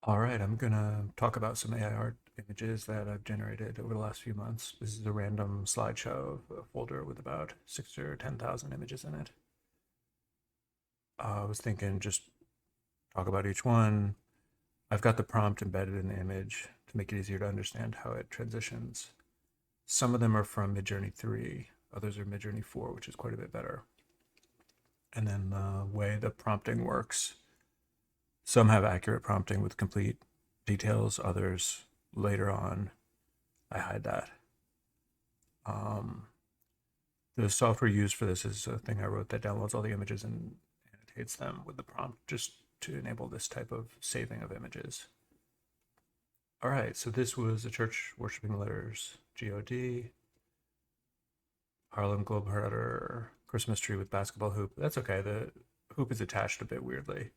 All right, I'm gonna talk about some AI art images that I've generated over the last few months. This is a random slideshow of a folder with about 6 or 10,000 images in it. I was thinking just talk about each one. I've got the prompt embedded in the image to make it easier to understand how it transitions. Some of them are from Midjourney 3, others are Midjourney 4, which is quite a bit better. And then the way the prompting works. Some have accurate prompting with complete details, others later on I hide that. Um, the software used for this is a thing I wrote that downloads all the images and annotates them with the prompt just to enable this type of saving of images. All right, so this was a church worshiping letters, God, Harlem Globetrotter, Christmas tree with basketball hoop. That's okay. The hoop is attached a bit weirdly.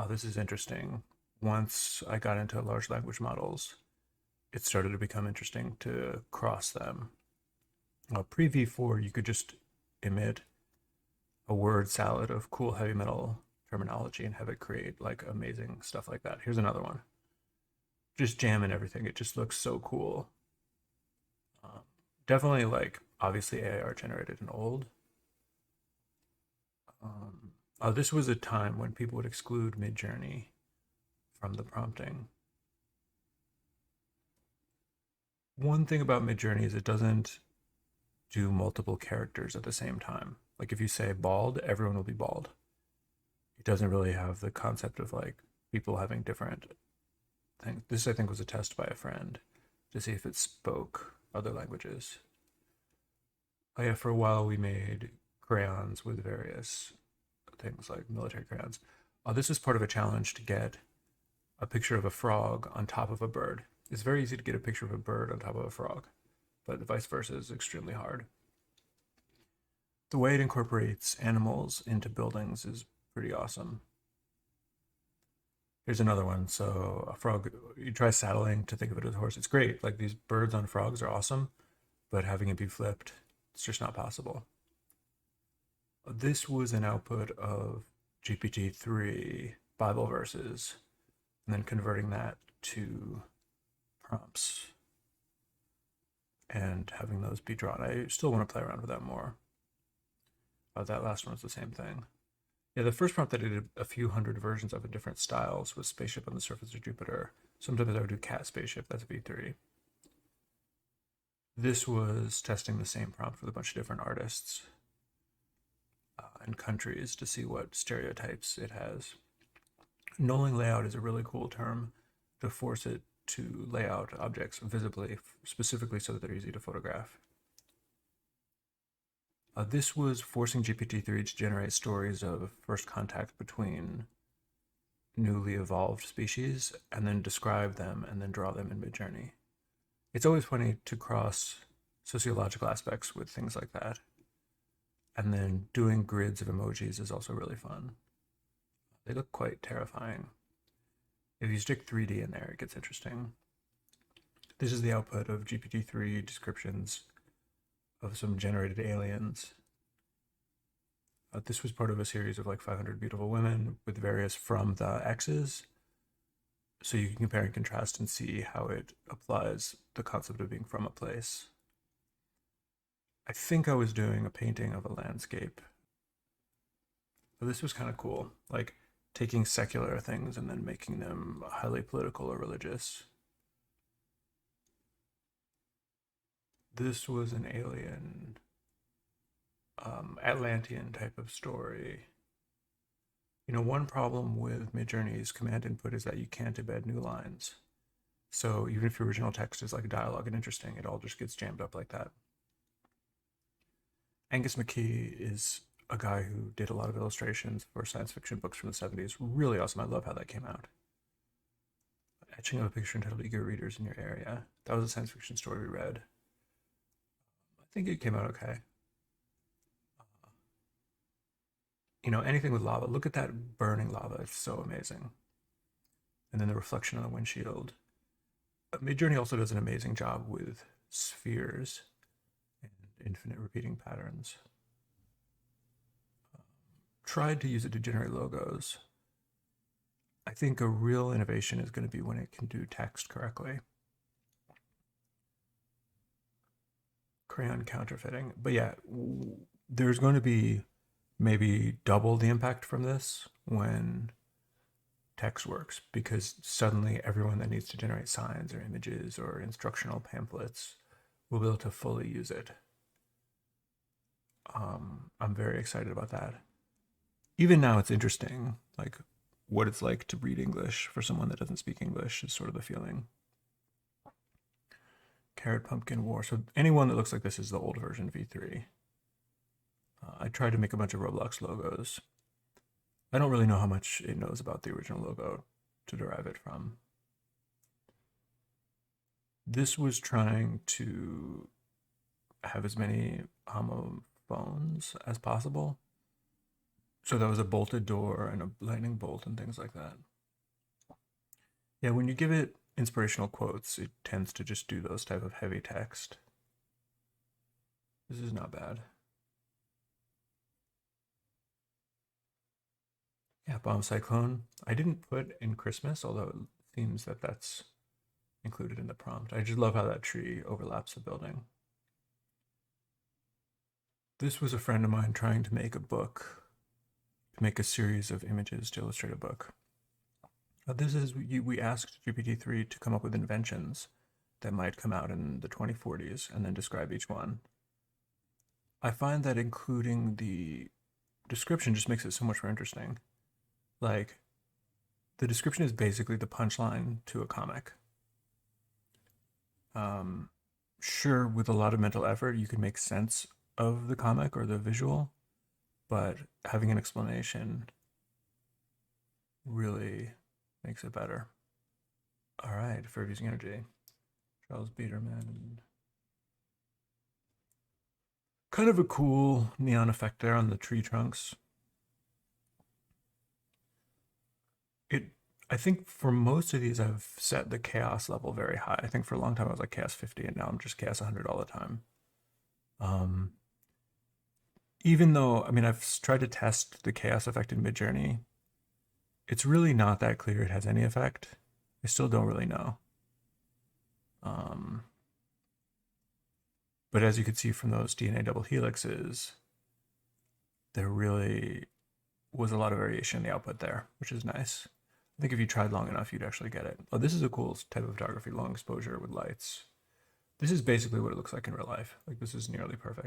This is interesting. Once I got into large language models, it started to become interesting to cross them. Pre V4, you could just emit a word salad of cool heavy metal terminology and have it create like amazing stuff like that. Here's another one. Just jamming everything. It just looks so cool. Um, Definitely like obviously AR generated and old. This was a time when people would exclude Midjourney from the prompting. One thing about Midjourney is it doesn't do multiple characters at the same time. Like if you say bald, everyone will be bald. It doesn't really have the concept of like people having different things. This I think was a test by a friend to see if it spoke other languages. Oh yeah, for a while we made crayons with various things like military crayons. This is part of a challenge to get a picture of a frog on top of a bird. It's very easy to get a picture of a bird on top of a frog, but vice versa is extremely hard. The way it incorporates animals into buildings is pretty awesome. Here's another one. So a frog, you try saddling to think of it as a horse. It's great. Like these birds on frogs are awesome, but having it be flipped, it's just not possible. This was an output of GPT-3 Bible verses and then converting that to prompts and having those be drawn. I still want to play around with that more. That last one was the same thing. Yeah, the first prompt that I did a few hundred versions of in different styles was Spaceship on the Surface of Jupiter. Sometimes I would do Cat Spaceship, that's V3. This was testing the same prompt with a bunch of different artists and countries to see what stereotypes it has. Knowing layout is a really cool term to force it to lay out objects visibly, specifically so that they're easy to photograph. This was forcing GPT-3 to generate stories of first contact between newly evolved species and then describe them and then draw them in Midjourney. It's always funny to cross sociological aspects with things like that. And then doing grids of emojis is also really fun. They look quite terrifying. If you stick 3D in there, it gets interesting. This is the output of GPT-3 descriptions of some generated aliens. This was part of a series of like 500 beautiful women with various from the X's. So you can compare and contrast and see how it applies the concept of being from a place. I think I was doing a painting of a landscape. But this was kind of cool, like taking secular things and then making them highly political or religious. This was an alien Atlantean type of story. You know, one problem with Midjourney's command input is that you can't embed new lines. So even if your original text is like dialogue and interesting, it all just gets jammed up like that. Angus McKee is a guy who did a lot of illustrations for science fiction books from the 70s. Really awesome. I love how that came out. Etching of a picture entitled Eager Readers in Your Area. That was a science fiction story we read. I think it came out okay. You know, anything with lava. Look at that burning lava. It's so amazing. And then the reflection on the windshield. Midjourney also does an amazing job with spheres and infinite repeating patterns. Tried to use it to generate logos. I think a real innovation is going to be when it can do text correctly. Crayon counterfeiting. But yeah, there's going to be maybe double the impact from this when text works, because suddenly everyone that needs to generate signs or images or instructional pamphlets will be able to fully use it. I'm very excited about that. Even now, it's interesting, like what it's like to read English for someone that doesn't speak English is sort of the feeling. Carrot Pumpkin War. So anyone that looks like this is the old version V3. I tried to make a bunch of Roblox logos. I don't really know how much it knows about the original logo to derive it from. This was trying to have as many homophones as possible. So there was a bolted door and a lightning bolt and things like that. Yeah, when you give it inspirational quotes, it tends to just do those type of heavy text. This is not bad. Yeah, Bomb Cyclone. I didn't put in Christmas, although it seems that that's included in the prompt. I just love how that tree overlaps the building. This was a friend of mine trying to make a book, to make a series of images to illustrate a book. This is, we asked GPT-3 to come up with inventions that might come out in the 2040s and then describe each one. I find that including the description just makes it so much more interesting. Like, the description is basically the punchline to a comic. Sure, with a lot of mental effort, you can make sense of the comic or the visual, but having an explanation really makes it better. All right, for using energy, Charles Biederman. Kind of a cool neon effect there on the tree trunks. I think for most of these, I've set the chaos level very high. I think for a long time I was like chaos 50, and now I'm just chaos 100 all the time. Even though, I mean, I've tried to test the chaos effect in midjourney, it's really not that clear it has any effect. I still don't really know. But as you can see from those DNA double helixes, there really was a lot of variation in the output there, which is nice. I think if you tried long enough, you'd actually get it. Oh, this is a cool type of photography, long exposure with lights. This is basically what it looks like in real life. Like, this is nearly perfect.